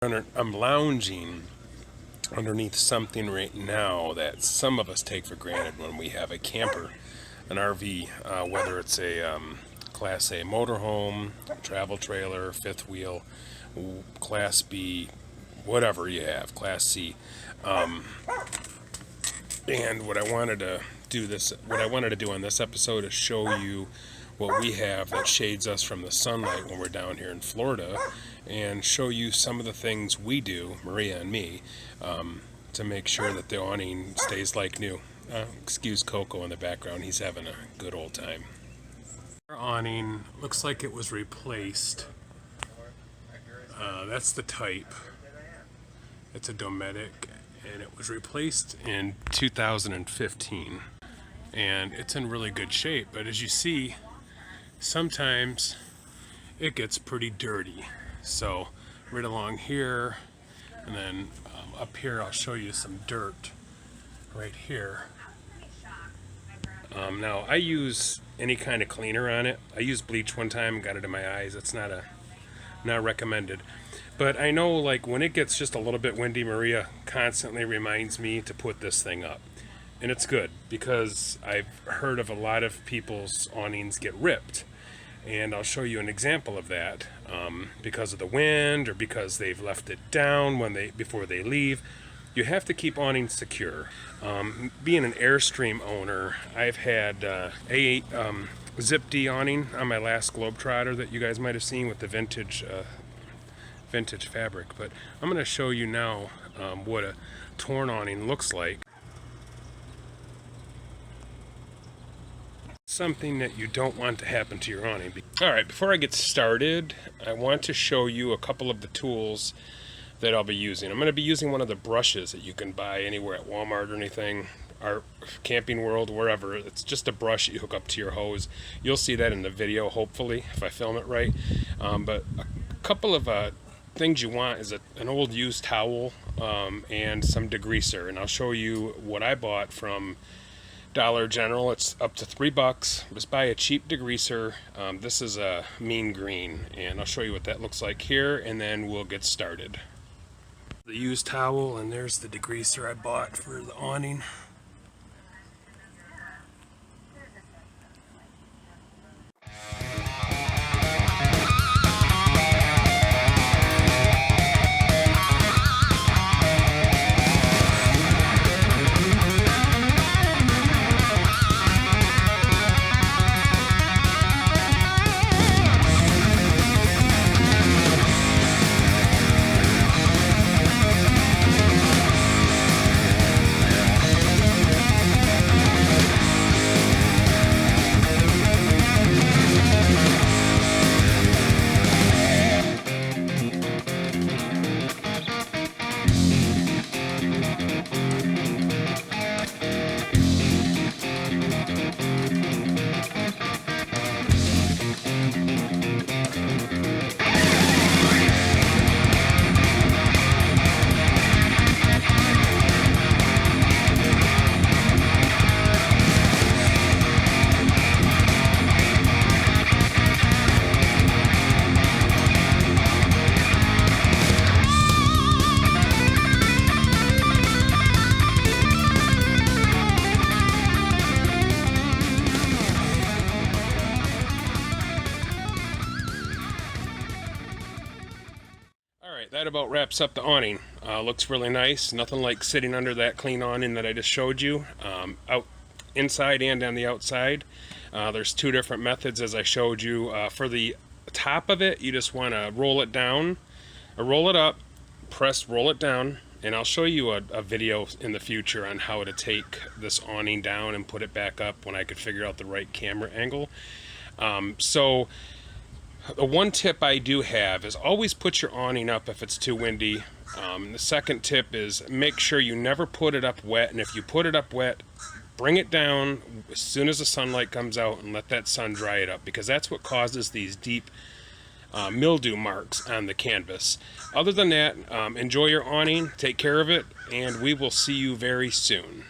I'm lounging underneath something right now that some of us take for granted when we have a camper, an RV, whether it's a Class A motorhome, travel trailer, fifth wheel, Class B, whatever you have, Class C. And what I wanted to do on this episode is show you what we have that shades us from the sunlight when we're down here in Florida, and show you some of the things we do, Maria and me, to make sure that the awning stays like new. Excuse Coco in the background, he's having a good old time. Our awning looks like it was replaced. That's the type. It's a Dometic, and it was replaced in 2015. And it's in really good shape, but as you see, sometimes it gets pretty dirty. So right along here, and then up here I'll show you some dirt right here. Now I use any kind of cleaner on it. I used bleach one time and got it in my eyes. It's not recommended. But I know, like, when it gets just a little bit windy, Maria constantly reminds me to put this thing up. And it's good, because I've heard of a lot of people's awnings get ripped. And I'll show you an example of that, because of the wind or because they've left it down before they leave. You have to keep awnings secure. Being an Airstream owner, I've had A8 Zip D awning on my last Globetrotter that you guys might have seen with the vintage fabric. But I'm going to show you now what a torn awning looks like. Something that you don't want to happen to your awning. Alright, before I get started, I want to show you a couple of the tools that I'll be using. I'm going to be using one of the brushes that you can buy anywhere at Walmart or anything, or Camping World, wherever. It's just a brush you hook up to your hose. You'll see that in the video, hopefully, if I film it right. But a couple of things you want is an old used towel and some degreaser. And I'll show you what I bought from Dollar General. It's up to $3. Just buy a cheap degreaser. This is a mean green, and I'll show you what that looks like here, and then we'll get started. The used towel, and there's the degreaser I bought for the awning. That about wraps up the awning. Looks really nice. Nothing like sitting under that clean awning that I just showed you, out inside and on the outside. There's two different methods, as I showed you. For the top of it, you just want to roll it down, or roll it up, roll it down, and I'll show you a video in the future on how to take this awning down and put it back up when I could figure out the right camera angle. The one tip I do have is always put your awning up if it's too windy. The second tip is make sure you never put it up wet, and if you put it up wet, bring it down as soon as the sunlight comes out and let that sun dry it up, because that's what causes these deep mildew marks on the canvas. Other than that, enjoy your awning, take care of it, and we will see you very soon.